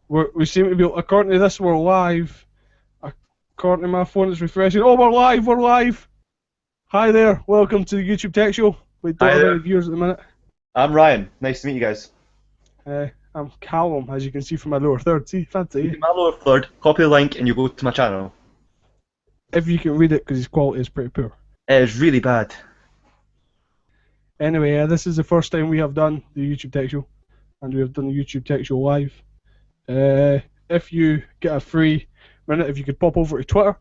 We seem to be, according to this, we're live. According to my phone, it's refreshing. Oh, we're live, we're live. Hi there, welcome to the YouTube Tech Show. We don't Hi have any there. viewers at the minute. I'm Ryan. Nice to meet you guys. I'm Callum, as you can see from my lower third. See, You fancy. can download a third, copy the link, and you go to my channel. If you can read it, because his quality is pretty poor. It is really bad. Anyway, this is the first time we have done the YouTube Tech Show, and we have done the YouTube Tech Show live. If you get a free minute, if you could pop over to Twitter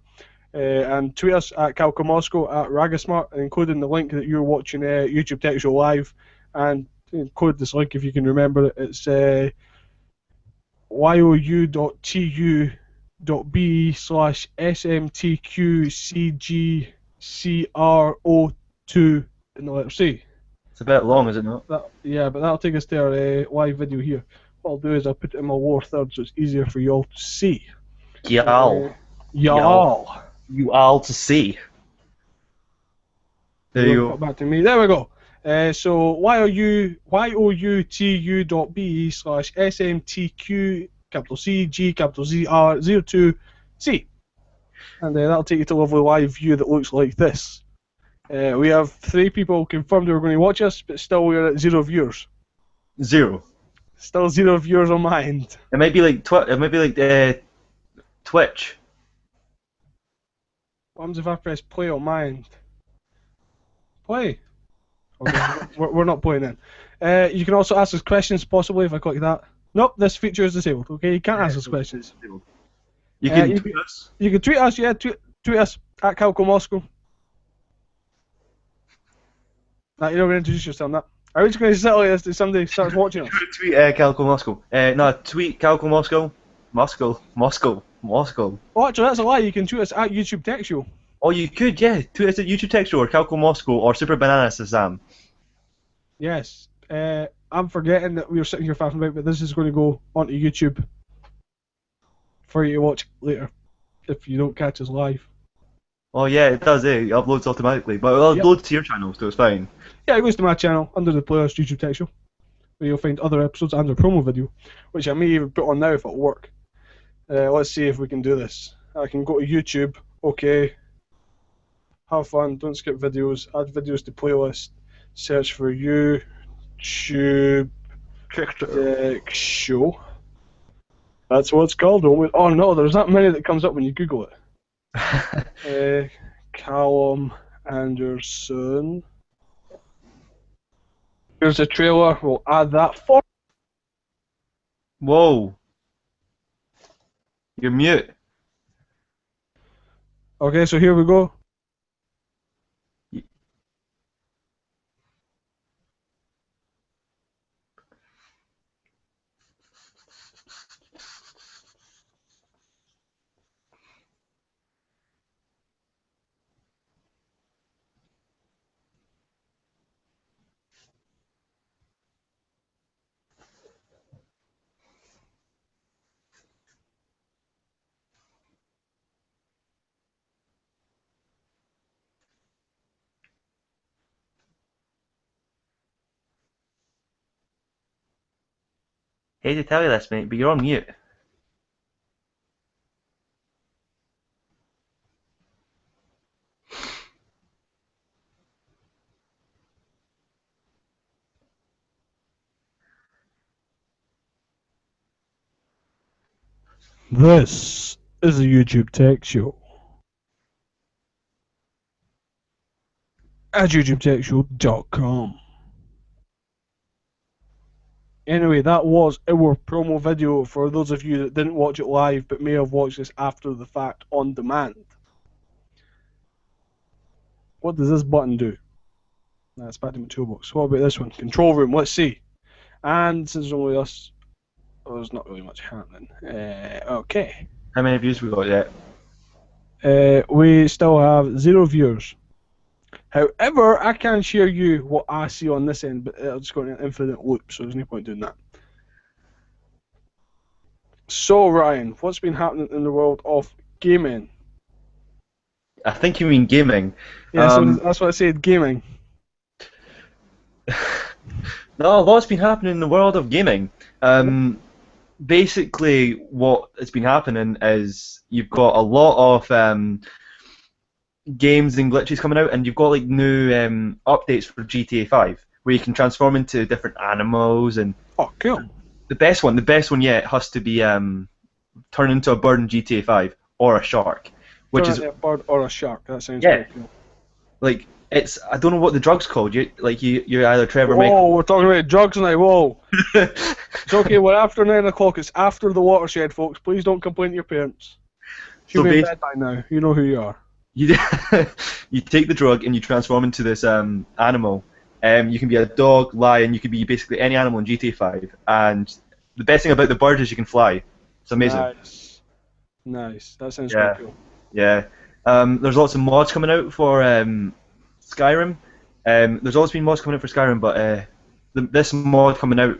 and tweet us at CalcoMoscow, at Ragasmart, including the link that you're watching YouTube Tech Show live, and include this link if you can remember it. It's you.tu.be/smtqcgcro2 in the letter C. It's a bit long, is it not? Yeah, but that'll take us to our live video here. What I'll do is I'll put it in my lower third so it's easier for y'all to see. Y'all. Y'all. You all to see. There you go. Back to me. There we go. So youtu.be/smtq capital C G capital Z R 02C, and that'll take you to a lovely live view that looks like this. We have 3 people confirmed who are going to watch us, but still we're at 0 viewers. 0. Still 0 viewers on my end. It might be like Twitch. What happens if I press play on my end? Play. Okay, we're not playing then. You can also ask us questions possibly if I click that. Nope, this feature is disabled. Okay, you can't ask us questions. You can tweet us. You can tweet us, yeah. Tweet us at CalcoMoscow. Nah, you're not going to introduce yourself, that. I'm just going to sit like this if somebody starts watching us. Tweet Calco Moscow. No, tweet Calco Moscow. Moscow. Oh, actually, that's a lie. You can tweet us at YouTube Tech Show. Oh, you could, yeah. Tweet us at YouTube Tech Show or Calco Moscow or Super Banana Shazam. Yes. I'm forgetting that we were sitting here faffing about, but this is going to go onto YouTube for you to watch later if you don't catch us live. Oh yeah, it does, It uploads automatically, but it uploads to your channel, so it's fine. Yeah, it goes to my channel under the playlist YouTube Tech Show, where you'll find other episodes and a promo video, which I may even put on now if it'll work. Let's see if we can do this. I can go to YouTube, okay, have fun, don't skip videos, add videos to playlist, search for YouTube Tech Show. That's what it's called, don't we? Oh no, there's not many that comes up when you Google it. Callum Anderson. Here's a trailer. We'll add that for. Whoa. You're mute. Okay, so here we go. Hate to tell you this, mate, but you're on mute. This is a YouTube Tech Show. At YouTubeTechShow.com. Anyway, that was our promo video for those of you that didn't watch it live but may have watched this after the fact on demand. What does this button do? That's back to my toolbox. What about this one? Control room, let's see. And since it's only us, there's not really much happening. Okay. How many views we got yet? We still have 0 viewers. However, I can share you what I see on this end, but it'll just go in an infinite loop, so there's no point doing that. So, Ryan, what's been happening in the world of gaming? I think you mean gaming. Yeah, so that's what I said, gaming. No, a lot's been happening in the world of gaming. basically what has been happening is you've got a lot of games and glitches coming out, and you've got like new updates for GTA 5 where you can transform into different animals, and Oh, cool. the best one yet has to be turn into a bird in GTA 5 or a shark, which Turn is into a bird or a shark. That sounds yeah, pretty cool. like it's I don't know what the drug's called. You're either Trevor Michael. Oh, we're talking about drugs now. Whoa. It's okay. We're after 9 o'clock. It's after the watershed, folks. Please don't complain to your parents. So You'll be in bed by now. You know who you are. you you take the drug and you transform into this animal. You can be a dog, lion. You can be basically any animal in GTA 5. And the best thing about the bird is you can fly. It's amazing. Nice. Nice. That sounds Yeah. pretty cool. Yeah. There's lots of mods coming out for Skyrim. There's always been mods coming out for Skyrim, but this mod coming out,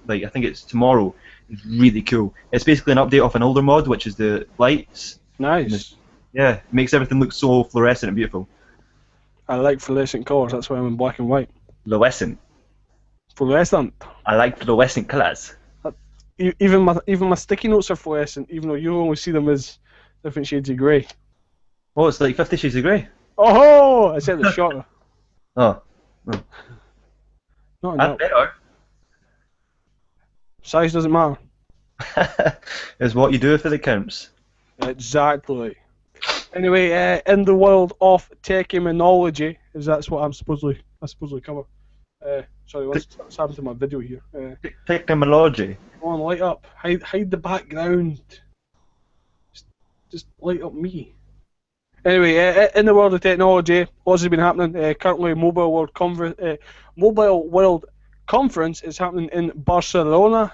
I think it's tomorrow, is really cool. It's basically an update of an older mod, which is the lights. Nice. Yeah, it makes everything look so fluorescent and beautiful. I like fluorescent colours. That's why I'm in black and white. Fluorescent. Fluorescent. I like fluorescent colours. Even my sticky notes are fluorescent, even though you only see them as different shades of grey. Oh, it's like 50 Shades of Grey. Oh! I said it's shorter. Oh. Not That's enough. better. Size doesn't matter. Is what you do if it counts. Exactly. Anyway, in the world of technology, is that's what I supposedly cover. Sorry, what's happened to my video here? Technology. Come on, light up. Hide the background. Just light up me. Anyway, in the world of technology, what's been happening? Currently, Mobile World Conference is happening in Barcelona.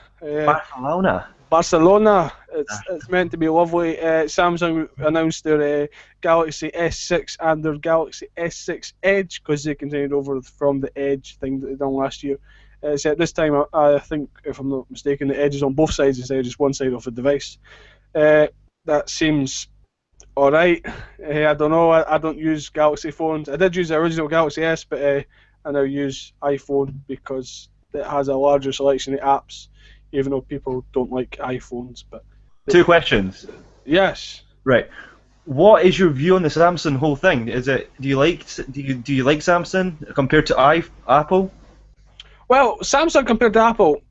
Barcelona. It's meant to be lovely. Samsung announced their Galaxy S6 and their Galaxy S6 Edge because they continued over from the Edge thing that they done last year. So at this time, I think, if I'm not mistaken, the Edge is on both sides instead of just one side of the device. That seems alright. I don't know. I don't use Galaxy phones. I did use the original Galaxy S, but I now use iPhone because it has a larger selection of apps, even though people don't like iPhones. But 2 questions. yes. Right. What is your view on the Samsung whole thing? Is it do you like Samsung compared to Apple? Well, Samsung compared to Apple,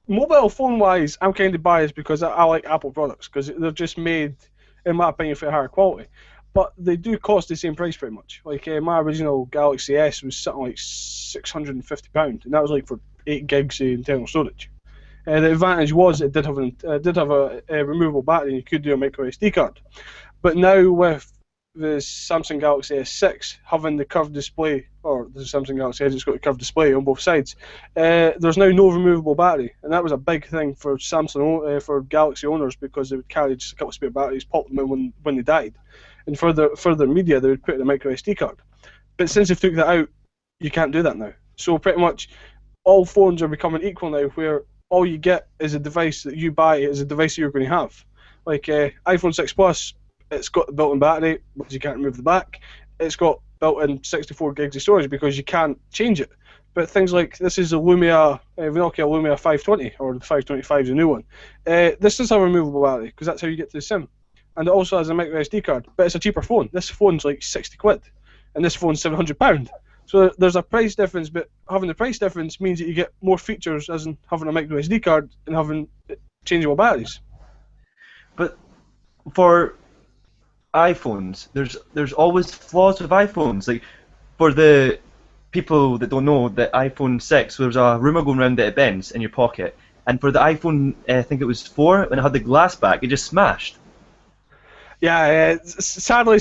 mobile phone wise, I'm kind of biased because I like Apple products because they're just made, in my opinion, for higher quality. But they do cost the same price pretty much. Like my original Galaxy S was something like £650, and that was like for 8 gigs of internal storage. The advantage was it did have a removable battery, and you could do a micro SD card. But now with the Samsung Galaxy S6 having the curved display, or the Samsung Galaxy Edge, it's got a curved display on both sides, there's now no removable battery, and that was a big thing for Samsung, for Galaxy owners, because they would carry just a couple of spare batteries, pop them in when they died, and for their media they would put in a micro SD card. But since they've took that out, you can't do that now. So pretty much all phones are becoming equal now, where all you get is a device that you buy is a device that you're going to have. Like iPhone 6 Plus, it's got the built-in battery, because you can't remove the back. It's got built-in 64 gigs of storage because you can't change it. But things like, this is a Lumia, Nokia Lumia 520, or the 525 is a new one. This does have a removable battery, because that's how you get to the SIM. And it also has a micro SD card, but it's a cheaper phone. This phone's like 60 quid, and this phone's £700. So there's a price difference, but having the price difference means that you get more features, as in having a micro SD card and having changeable batteries. But for iPhones, there's always flaws with iPhones. Like for the people that don't know, the iPhone 6, there's a rumor going around that it bends in your pocket, and for the iPhone, I think it was 4, when it had the glass back, it just smashed. Yeah, sadly,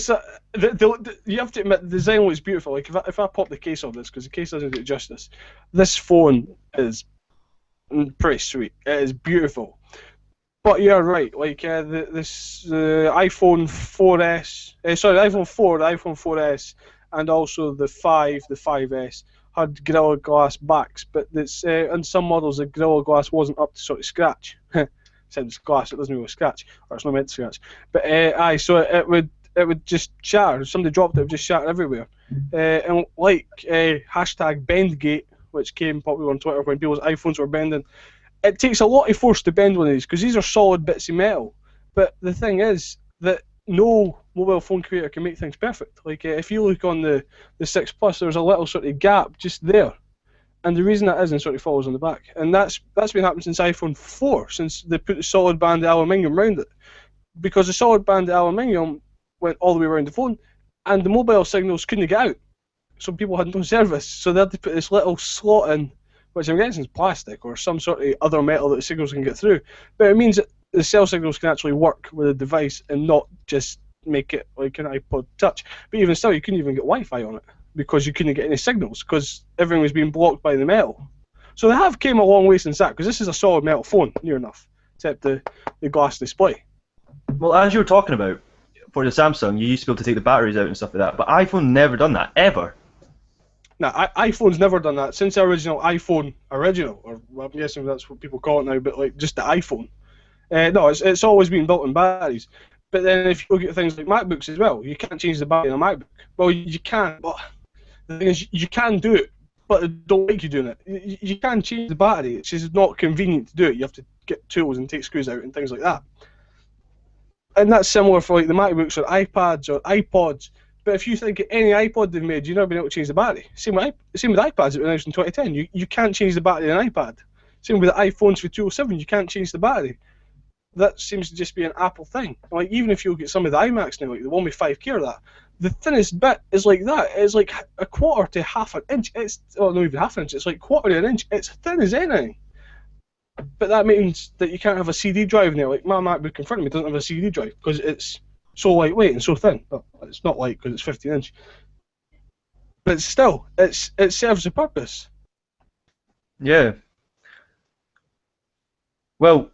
you have to admit the design looks beautiful. Like if I pop the case on this, because the case doesn't do it justice, this phone is pretty sweet. It is beautiful. But you're right. Like the iPhone 4S, the iPhone 4, the iPhone 4S, and also the 5S had Gorilla Glass backs, but it's in some models the Gorilla Glass wasn't up to sort of scratch. Since glass, it doesn't really scratch, or it's not meant to scratch. But so it would just shatter. If somebody dropped it, it would just shatter everywhere. And like hashtag BendGate, which came popular on Twitter when people's iPhones were bending, it takes a lot of force to bend one of these because these are solid bits of metal. But the thing is that no mobile phone creator can make things perfect. Like if you look on the 6 Plus, there's a little sort of gap just there. And the reason that isn't sort of follows on the back. And that's been happening since iPhone 4, since they put the solid band of aluminium around it. Because the solid band of aluminium went all the way around the phone, and the mobile signals couldn't get out. So people had no service. So they had to put this little slot in, which I'm guessing is plastic or some sort of other metal that the signals can get through. But it means that the cell signals can actually work with a device and not just make it like an iPod Touch. But even still, you couldn't even get Wi-Fi on it because you couldn't get any signals because everything was being blocked by the metal. So they have came a long way since that, because this is a solid metal phone, near enough, except the glass display. Well, as you were talking about, for the Samsung, you used to be able to take the batteries out and stuff like that, but iPhone never done that, ever. Now, iPhone's never done that since the original iPhone original, or well, I'm guessing that's what people call it now, but like just the iPhone. No, it's always been built in batteries. But then if you look at things like MacBooks as well, you can't change the battery in a MacBook. Well, you can, but the thing is, you can do it, but they don't like you doing it. You can change the battery, it's just not convenient to do it. You have to get tools and take screws out and things like that. And that's similar for like the MacBooks or iPads or iPods. But if you think of any iPod they've made, you've never been able to change the battery. Same with iPads that were announced in 2010. You can't change the battery in an iPad. Same with the iPhones for 207, you can't change the battery. That seems to just be an Apple thing. Like even if you look at some of the iMacs now, like the one with 5K or that, the thinnest bit is like that. It's like a quarter to half an inch. It's not even half an inch. It's like quarter of an inch. It's thin as anything. But that means that you can't have a CD drive in there. Like my MacBook in front of me doesn't have a CD drive because it's so lightweight and so thin. Well, it's not light because it's 15 inch. But still, it serves a purpose. Yeah. Well,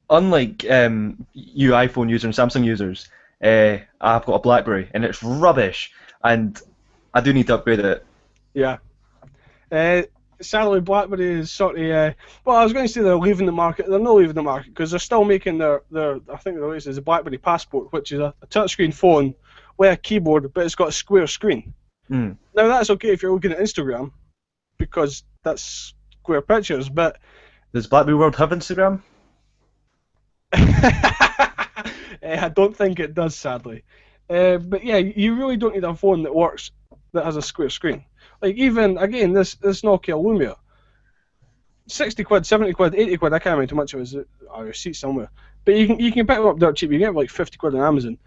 unlike you iPhone users and Samsung users, I've got a BlackBerry and it's rubbish, and I do need to upgrade it. Yeah. Sadly, BlackBerry is sort of well, I was going to say they're leaving the market. They're not leaving the market because they're still making their I think the latest is a BlackBerry Passport, which is a touchscreen phone with a keyboard, but it's got a square screen. Mm. Now that's okay if you're looking at Instagram, because that's square pictures, but Does BlackBerry World have Instagram? I don't think it does, sadly. But yeah, you really don't need a phone that works that has a square screen. Like even again, this Nokia Lumia, 60 quid, 70 quid, 80 quid. I can't remember how much it was. A receipt somewhere. But you can pick them up dirt cheap. You can get them like 50 quid on Amazon.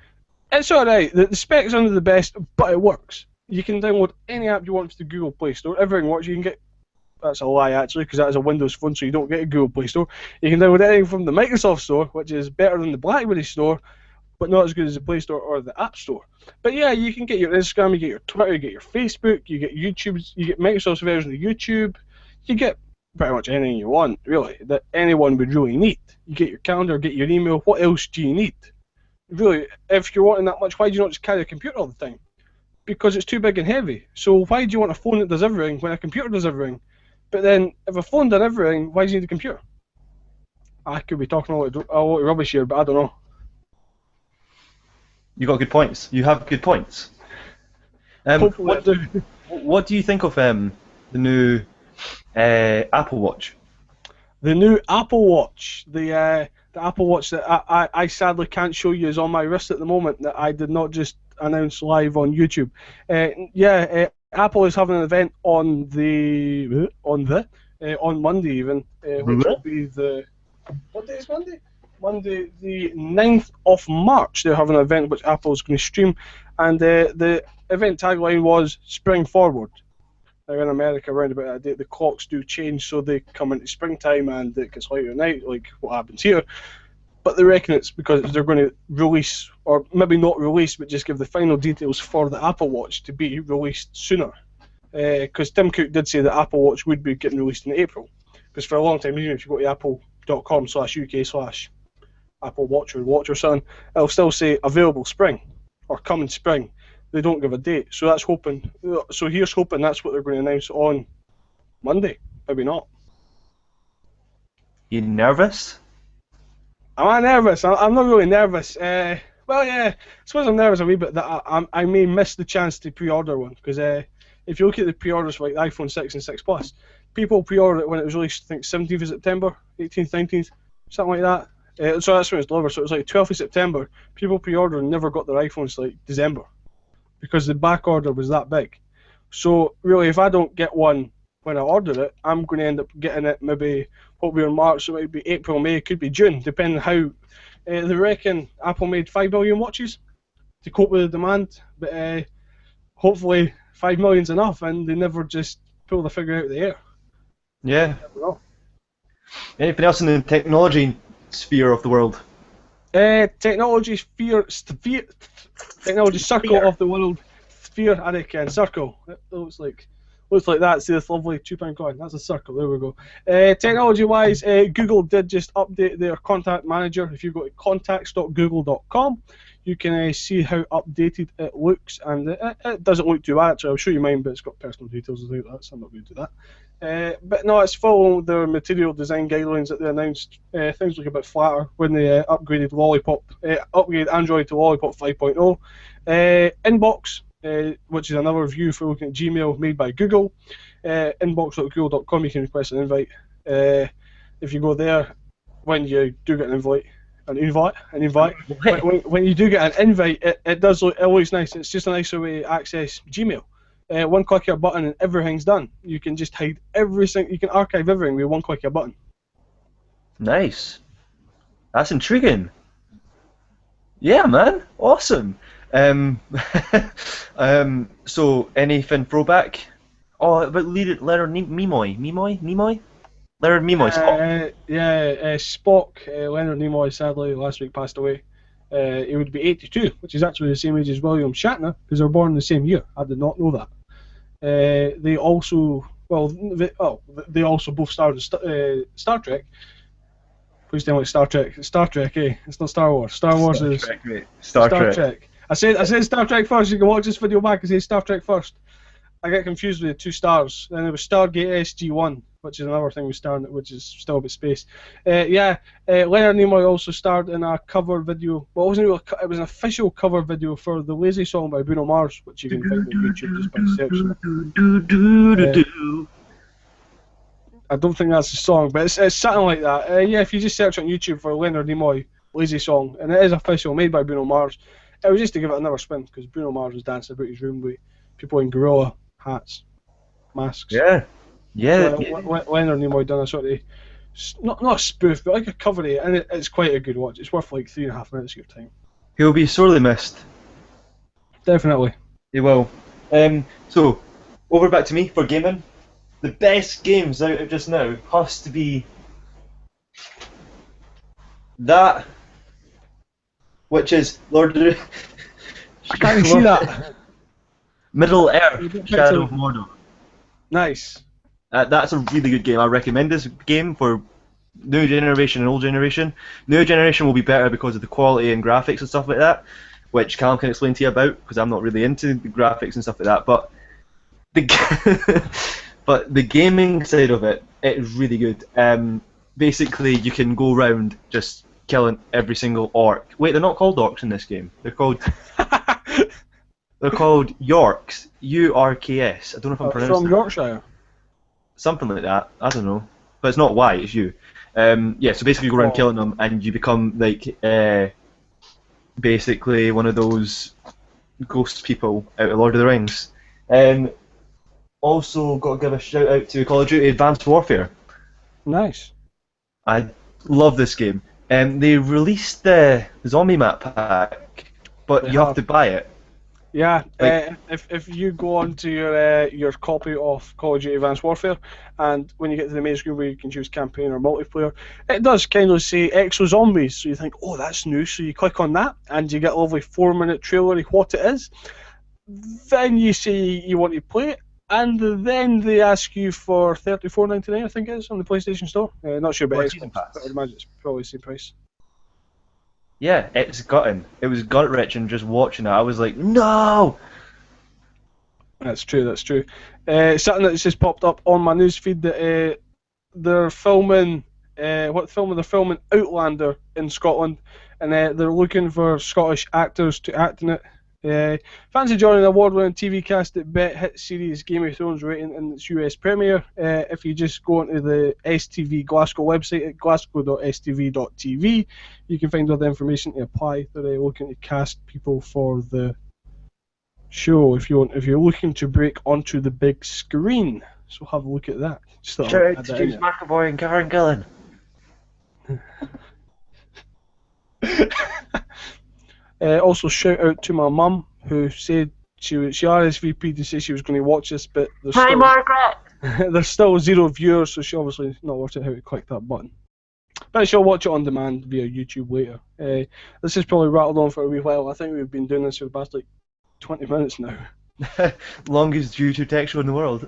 It's alright. The specs aren't the best, but it works. You can download any app you want to the Google Play Store. Everything works. You can get. That's a lie actually, because that is a Windows phone, so you don't get a Google Play Store. You can download anything from the Microsoft Store, which is better than the BlackBerry Store, but not as good as the Play Store or the App Store. But yeah, you can get your Instagram, you get your Twitter, you get your Facebook, you get YouTube, you get Microsoft's version of YouTube. You get pretty much anything you want, really, that anyone would really need. You get your calendar, get your email. What else do you need? Really, if you're wanting that much, why do you not just carry a computer all the time? Because it's too big and heavy. So why do you want a phone that does everything when a computer does everything? But then, if a phone did everything, why do you need a computer? I could be talking a lot of rubbish here, but I don't know. You got good points. You have good points. What do you think of the new Apple Watch? The new Apple Watch, the Apple Watch that I sadly can't show you is on my wrist at the moment, that I did not just announce live on YouTube. Apple is having an event on Monday even, which will be what day is Monday? Monday the 9th of March. They're having an event which Apple's going to stream, and the event tagline was "Spring Forward." Now in America, around about that date, the clocks do change, so they come into springtime and it gets lighter at night, like what happens here. But they reckon it's because they're going to release, or maybe not release, but just give the final details for the Apple Watch to be released sooner. Because Tim Cook did say that Apple Watch would be getting released in April. Because for a long time, even if you go to apple.com/UK/Apple Watch or something, it'll still say available spring or coming spring. They don't give a date. So that's hoping. So here's hoping that's what they're going to announce on Monday. Maybe not. You nervous? Am I nervous? I'm not really nervous. Well, yeah, I suppose I'm nervous a wee bit that I may miss the chance to pre-order one, because if you look at the pre-orders for like the iPhone 6 and 6 Plus, people pre-ordered it when it was released. I think 17th of September, 18th, 19th, something like that. So that's when it was delivered. So it was like 12th of September. People pre-ordered and never got their iPhones like December because the back order was that big. So really, if I don't get one when I order it, I'm going to end up getting it maybe hopefully in March. So it might be April, May, it could be June, depending how. They reckon Apple made 5 million watches to cope with the demand, but hopefully 5 million's enough, and they never just pull the figure out of the air. Yeah. Anything else in the technology sphere of the world? Technology technology circle of the world. Sphere, I reckon. Circle. It looks like that. See this lovely £2 coin? That's a circle. There we go. Technology-wise, Google did just update their contact manager. If you go to contacts.google.com, you can see how updated it looks, and it doesn't look too bad. Actually, I'll show you mine, but it's got personal details like that, so I'm not going to do that. But no, it's following their material design guidelines that they announced. Things look a bit flatter when they upgraded Android to Lollipop 5.0. Inbox, which is another review for looking at Gmail made by Google. Inbox.google.com, you can request an invite. If you go there, when you do get an invite, when you do get an invite, it looks nice. It's just a nicer way to access Gmail. One click of a button and everything's done. You can just hide everything. You can archive everything with one click of a button. Nice. That's intriguing. Yeah, man. Awesome. So anything throwback? Oh, about Leonard Nimoy? Leonard Nimoy. Spock. Leonard Nimoy sadly last week passed away. He would be 82, which is actually the same age as William Shatner, because they were born the same year. I did not know that. They also both starred in Star Trek. Please tell me it's Star Trek. It's Star Trek, eh? It's not Star Wars. Star Wars is Trek, mate. Star Trek. I said Star Trek first. You can watch this video back and say Star Trek first. I get confused with the two stars. Then there was Stargate SG-1, which is another thing with Star, which is still about space. Leonard Nimoy also starred in a cover video. Well, it wasn't really it was an official cover video for the Lazy Song by Bruno Mars, which you can find on YouTube just by searching it. I don't think that's the song, but it's something like that. If you just search on YouTube for Leonard Nimoy Lazy Song, and it is official, made by Bruno Mars. It was just to give it another spin, because Bruno Mars was dancing about his room with people in gorilla hats, masks. Yeah. Leonard Nimoy done a sort of not a spoof, but like a cover of it, and it's quite a good watch. It's worth like 3.5 minutes of your time. He'll be sorely missed. Definitely. He will. So over back to me for gaming. The best games out of just now has to be that, which is Lord of the I can't see that. Middle Earth, Shadow of Mordor. Nice. That's a really good game. I recommend this game for new generation and old generation. New generation will be better because of the quality and graphics and stuff like that, which Callum can explain to you about, because I'm not really into the graphics and stuff like that. But the gaming side of it is really good. Basically, you can go around just killing every single orc. Wait, they're not called orcs in this game. They're called Yorks. U-R-K-S. I don't know if I'm pronouncing from Yorkshire. Something like that. I don't know. But it's not Y, it's U. So basically you go around killing them and you become like basically one of those ghost people out of Lord of the Rings. Also got to give a shout out to Call of Duty Advanced Warfare. Nice. I love this game. They released the zombie map pack, but you have to buy it. Yeah, if you go on to your copy of Call of Duty Advanced Warfare, and when you get to the main screen where you can choose campaign or multiplayer, it does kind of say Exo Zombies, so you think, oh, that's new, so you click on that, and you get a lovely 4-minute trailer of what it is. Then you say you want to play it, and then they ask you for $34.99, I think it is, on the PlayStation Store. Not sure about Xbox, but I would imagine it's probably the same price. Yeah, it's gutting. It was gut-wrenching just watching it. I was like, no! That's true, that's true. Something that's just popped up on my newsfeed that they're filming, They're filming Outlander in Scotland, and they're looking for Scottish actors to act in it. Fancy joining the award-winning TV cast at Bet hit series Game of Thrones rating in its US premiere? If you just go onto the STV Glasgow website at glasgow.stv.tv, you can find all the information to apply. They're looking to cast people for the show if you're looking to break onto the big screen. So have a look at that. Shout out to James McAvoy and Karen Gillan. Also, shout out to my mum who said she RSVP'd to say she was going to watch this, but Margaret! there's still 0 viewers, so she obviously not worked out how to click that button. But she'll watch it on demand via YouTube later. This has probably rattled on for a wee while. I think we've been doing this for the past 20 minutes now. Longest YouTube tech show in the world.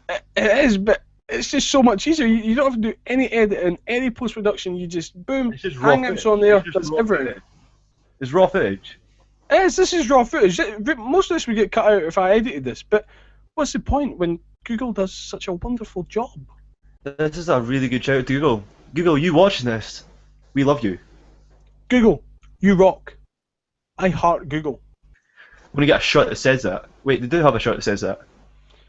It is, but it's just so much easier. You don't have to do any editing, any post-production. You just boom, hangouts on there. That's everything. It's raw footage. This is raw footage. Most of this would get cut out if I edited this, but what's the point when Google does such a wonderful job? This is a really good shout out to Google. Google, you watching this? We love you. Google, you rock. I heart Google. I'm gonna get a shirt that says that. Wait, they do have a shirt that says that.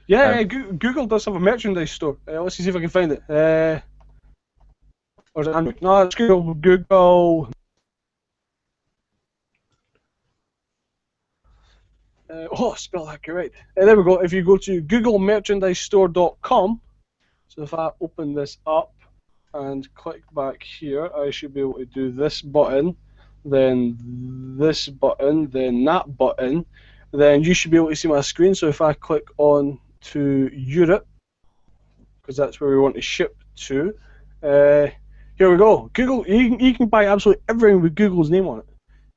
Yeah, Google does have a merchandise store. Let's see if I can find it. Or is it Android? No, it's Google. Google. Spell that correct. There we go. If you go to googlemerchandisestore.com, so if I open this up and click back here, I should be able to do this button, then this button, then that button, then you should be able to see my screen. So if I click on to Europe, because that's where we want to ship to, here we go. Google, you can buy absolutely everything with Google's name on it.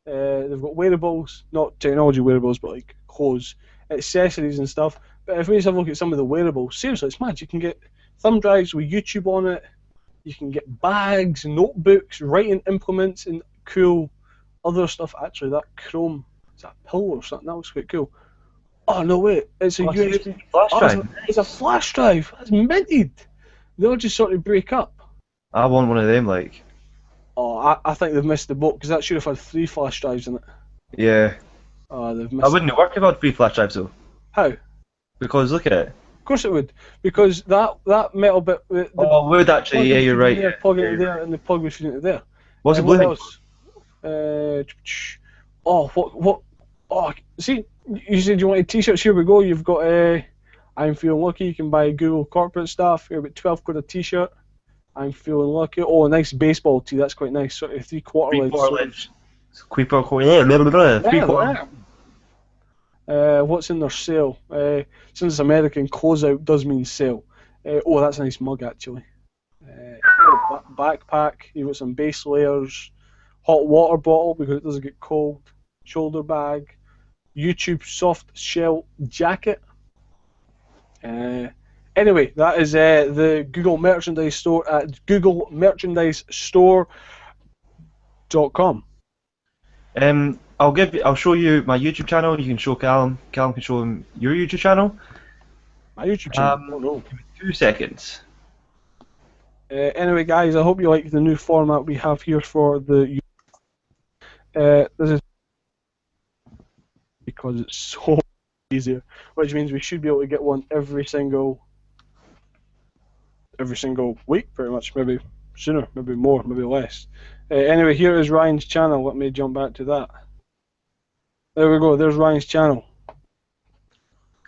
They've got wearables, not technology wearables, but like clothes, accessories and stuff. But if we just have a look at some of the wearables, seriously, it's mad. You can get thumb drives with YouTube on it. You can get bags, notebooks, writing implements, and cool other stuff. Actually, that Chrome, is that a pill or something? That looks quite cool. Oh no, wait, it's a USB flash drive. It's a flash drive. That's minted. They'll just sort of break up. I want one of them, like. Oh, I think they've missed the boat because that should have had 3 flash drives in it. Yeah. Oh, they've missed. I wouldn't work if I had 3 flash drives though. How? Because look at it. Of course it would, because that metal bit. It would actually. Yeah, you're right. There, plug into there, and the plug was feeding into there. What's the what blue else? What? Oh, see, you said you wanted t-shirts. Here we go. You've got I'm feeling lucky. You can buy Google corporate stuff. Here, about 12 quid a t-shirt. I'm feeling lucky. Oh, a nice baseball tee. That's quite nice. Sort of 3/4 inch. What's in their sale? Since American closeout does mean sale. That's a nice mug actually. Backpack. You've got some base layers. Hot water bottle because it doesn't get cold. Shoulder bag. YouTube soft shell jacket. Anyway, that is the Google merchandise store at googlemerchandisestore.com. I'll show you my YouTube channel. You can show Callum. Callum can show him your YouTube channel. My YouTube channel. Oh no. Give me 2 seconds. Anyway, guys, I hope you like the new format we have here for the. This is because it's so easier, which means we should be able to get one every single week, pretty much. Maybe sooner, maybe more, maybe less. Anyway, here is Ryan's channel. Let me jump back to that. There we go. There's Ryan's channel.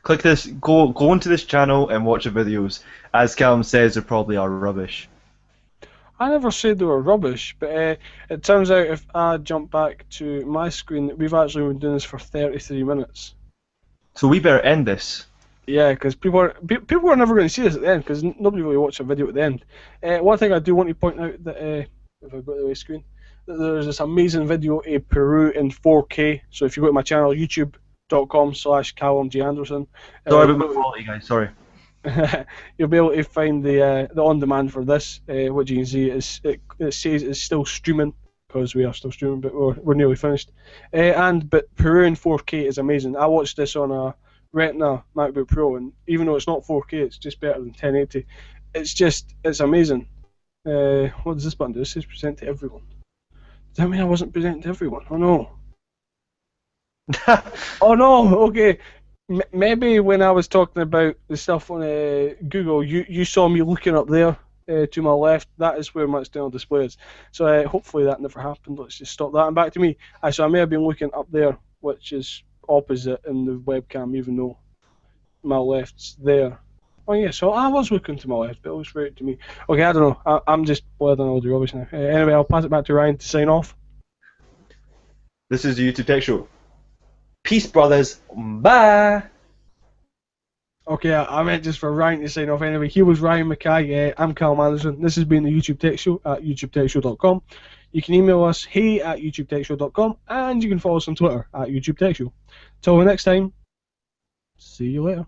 Click this. Go into this channel and watch the videos. As Callum says, they probably are rubbish. I never said they were rubbish, but it turns out if I jump back to my screen, we've actually been doing this for 33 minutes. So we better end this. Yeah, because people are never going to see this at the end, because nobody really watches a video at the end. One thing I do want to point out that if I go to the screen, that there's this amazing video of Peru in 4K. So if you go to my channel, youtube.com/Callum G Anderson. Sorry about my quality, guys. Sorry. You'll be able to find the on-demand for this. What you can see is it says it's still streaming because we are still streaming, but we're nearly finished. But Peru in 4K is amazing. I watched this on a Retina MacBook Pro, and even though it's not 4K, it's just better than 1080. It's amazing. What does this button do? It says present to everyone. Does that mean I wasn't presenting to everyone? Oh no. Oh no, okay. Maybe when I was talking about the stuff on Google, you saw me looking up there to my left. That is where my external display is. So hopefully that never happened. Let's just stop that. And back to me. So I may have been looking up there, which is opposite in the webcam, even though my left's there. Oh yeah, so I was looking to my left, but it was straight to me. Okay, I don't know. I'm just blathering all the rubbish now. Anyway, I'll pass it back to Ryan to sign off. This is the YouTube Tech Show. Peace, brothers. Bye. Okay, I meant just for Ryan to sign off anyway. He was Ryan Mackay. I'm Cal Anderson. This has been the YouTube Tech Show at youtubetechshow.com. You can email us hey@youtubetechshow.com, and you can follow us on Twitter at YouTube Tech Show. Till the next time, see you later.